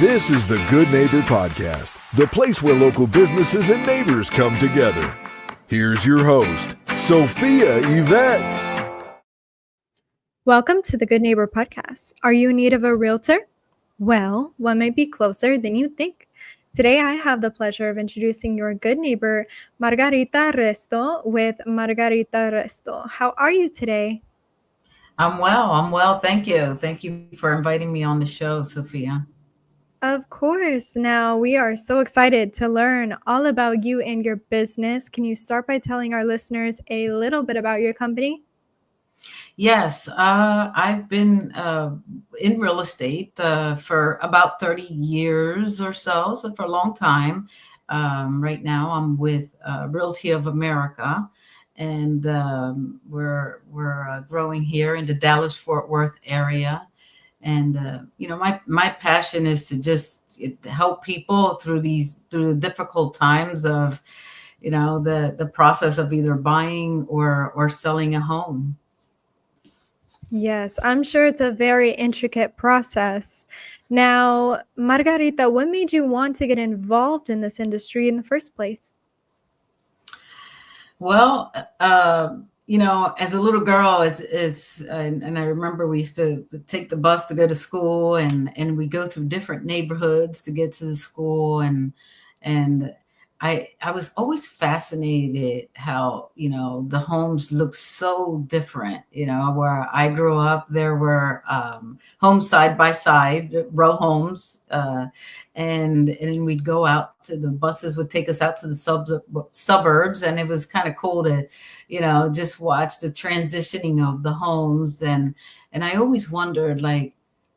This is the Good Neighbor Podcast, the place where local businesses and neighbors come together. Here's your host, Sophia Yvette. Welcome to the Good Neighbor Podcast. Are you in need of a realtor? Well, one might be closer than you think. Today, I have the pleasure of introducing your good neighbor, Margarita Resto with Margarita Resto. How are you today? I'm well. Thank you. Thank you for inviting me on the show, Sophia. Of course. Now, we are so excited to learn all about you and your business. Can you start by telling our listeners a little bit about your company? Yes, I've been in real estate for about 30 years or so for a long time. Right now, I'm with Realty of America, and we're growing here in the Dallas-Fort Worth area. And my passion is to just help people through the difficult times of, the process of either buying or selling a home. Yes, I'm sure it's a very intricate process. Now, Margarita, what made you want to get involved in this industry in the first place? Well, as a little girl, and I remember we used to take the bus to go to school, and we go through different neighborhoods to get to the school, and I was always fascinated how, the homes look so different. Where I grew up, there were homes side by side, row homes, and then we'd go out to the buses would take us out to the suburbs, and it was kind of cool to, just watch the transitioning of the homes, and I always wondered, like,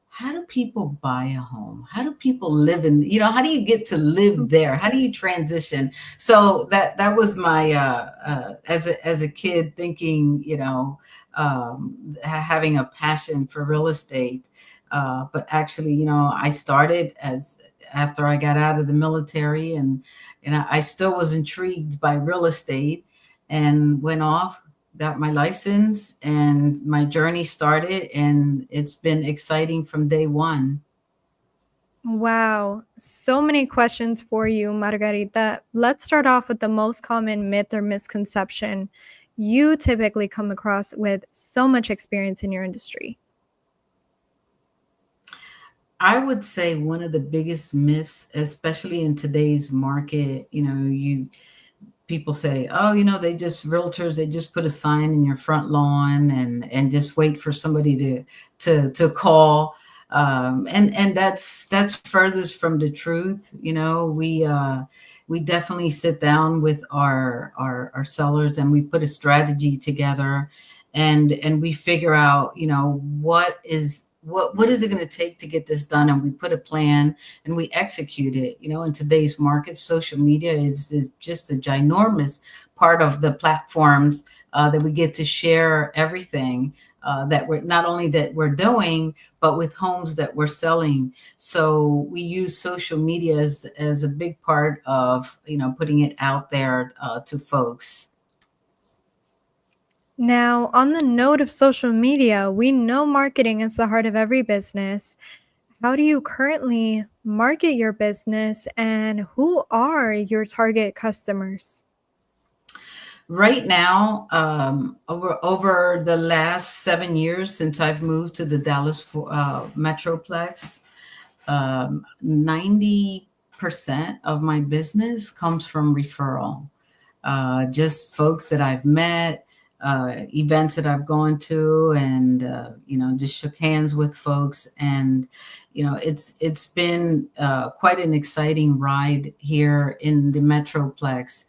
how do people buy a home? How do people live how do you get to live there? How do you transition? So that was my, as a kid thinking, having a passion for real estate. But actually, I started after I got out of the military, and I still was intrigued by real estate, and went off, got my license, and my journey started, and it's been exciting from day one. Wow, so many questions for you, Margarita. Let's start off with the most common myth or misconception you typically come across with so much experience in your industry. I would say one of the biggest myths, especially in today's market, people say, oh, realtors, they just put a sign in your front lawn and just wait for somebody to call. And that's furthest from the truth. We definitely sit down with our sellers, and we put a strategy together, and we figure out, what is it going to take to get this done? And we put a plan and we execute it. In today's market, social media is just a ginormous part of the platforms that we get to share everything that we're doing, but with homes that we're selling. So we use social media as a big part of, putting it out there to folks. Now, on the note of social media, we know marketing is the heart of every business. How do you currently market your business, and who are your target customers? Right now, over the last 7 years since I've moved to the Dallas Metroplex, 90% of my business comes from referral. Just folks that I've met, events that I've gone to, and just shook hands with folks, and it's been quite an exciting ride here in the Metroplex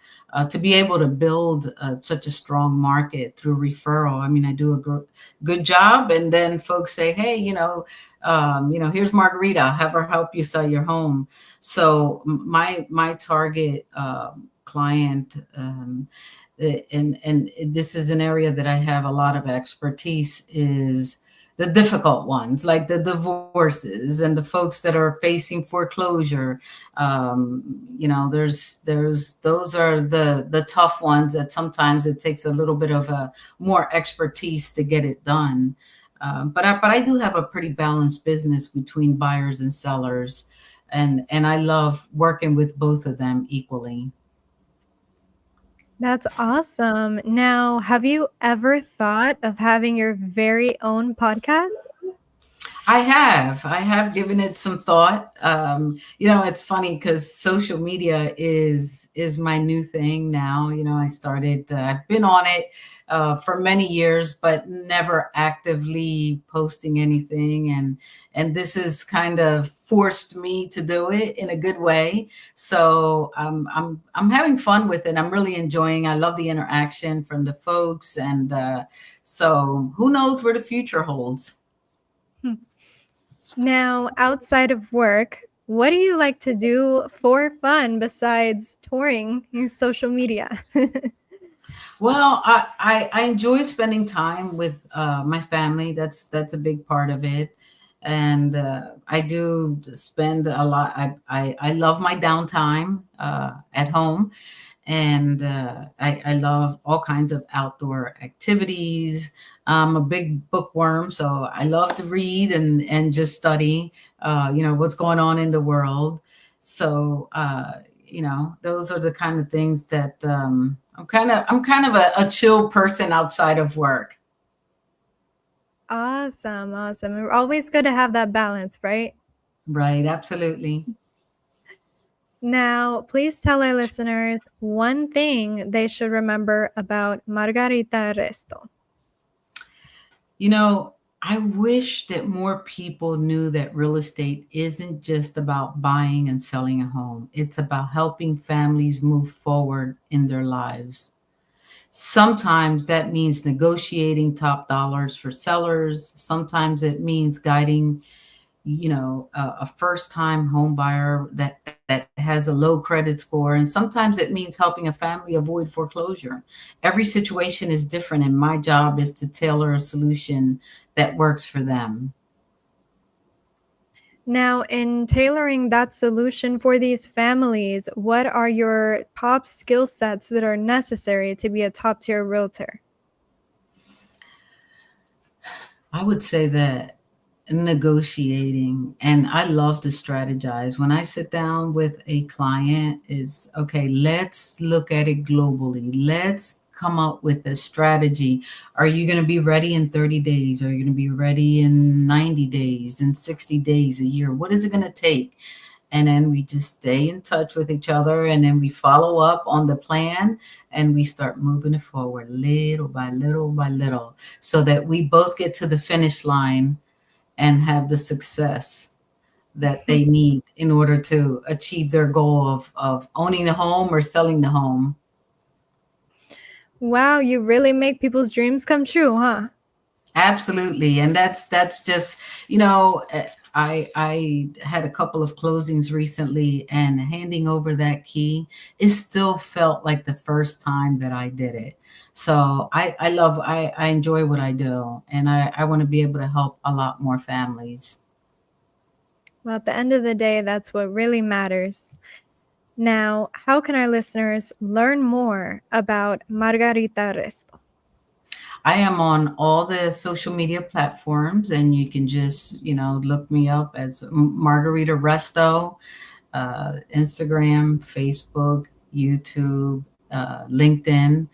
to be able to build such a strong market through referral. I mean, I do a good job, and then folks say, hey, here's Margarita, have her help you sell your home. So my target client, and this is an area that I have a lot of expertise, is the difficult ones, like the divorces and the folks that are facing foreclosure. There's those are the tough ones that sometimes it takes a little bit of a more expertise to get it done. But I do have a pretty balanced business between buyers and sellers. and I love working with both of them equally. That's awesome. Now, have you ever thought of having your very own podcast? I have given it some thought. It's funny because social media is my new thing now. I started. I've been on it for many years, but never actively posting anything. And this has kind of forced me to do it in a good way. So I'm having fun with it. I'm really enjoying. I love the interaction from the folks, and so who knows where the future holds. Now, outside of work, what do you like to do for fun besides touring social media? Well, I enjoy spending time with my family. That's a big part of it, and I do spend a lot. I love my downtime at home, and I love all kinds of outdoor activities. I'm a big bookworm, so I love to read and just study, what's going on in the world. So, those are the kind of things that I'm kind of a chill person outside of work. Awesome, awesome. It's always good to have that balance, right? Right, absolutely. Now, please tell our listeners one thing they should remember about Margarita Resto. I wish that more people knew that real estate isn't just about buying and selling a home. It's about helping families move forward in their lives. Sometimes that means negotiating top dollars for sellers. Sometimes it means guiding, a first-time home buyer that has a low credit score. And sometimes it means helping a family avoid foreclosure. Every situation is different, and my job is to tailor a solution that works for them. Now, in tailoring that solution for these families, what are your top skill sets that are necessary to be a top tier realtor? I would say that negotiating, and I love to strategize. When I sit down with a client, is okay, let's look at it globally. Let's come up with a strategy. Are you going to be ready in 30 days? Are you going to be ready in 90 days, in 60 days, a year? What is it going to take? And then we just stay in touch with each other, and then we follow up on the plan, and we start moving it forward little by little by little, so that we both get to the finish line and have the success that they need in order to achieve their goal of owning the home or selling the home. Wow, you really make people's dreams come true, huh? Absolutely. And that's just, I had a couple of closings recently, and handing over that key, it still felt like the first time that I did it. So I enjoy what I do, and I want to be able to help a lot more families. Well, at the end of the day, that's what really matters. Now, how can our listeners learn more about Margarita Resto? I am on all the social media platforms, and you can just, look me up as Margarita Resto, Instagram, Facebook, YouTube, LinkedIn.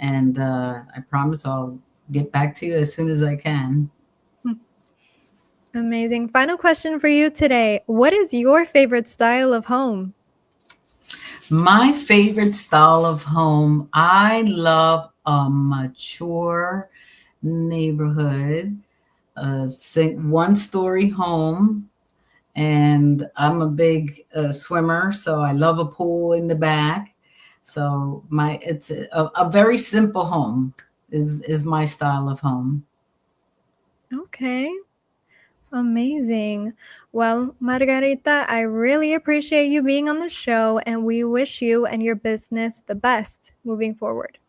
And I promise I'll get back to you as soon as I can. Amazing. Final question for you today. What is your favorite style of home? My favorite style of home, I love a mature neighborhood, a one-story home, and I'm a big swimmer, so I love a pool in the back. So it's a very simple home is my style of home. Okay. Amazing. Well, Margarita, I really appreciate you being on the show, and we wish you and your business the best moving forward.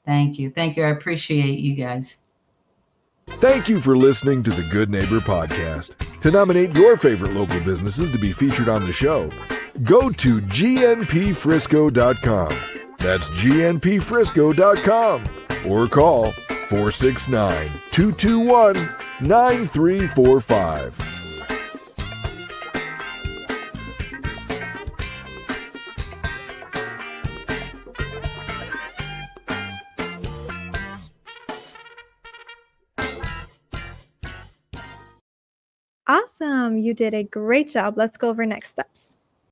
Thank you. Thank you. I appreciate you guys. Thank you for listening to the Good Neighbor Podcast. To nominate your favorite local businesses to be featured on the show, go to gnpfrisco.com. That's gnpfrisco.com, or call 469-221-9345. Awesome. You did a great job. Let's go over next steps.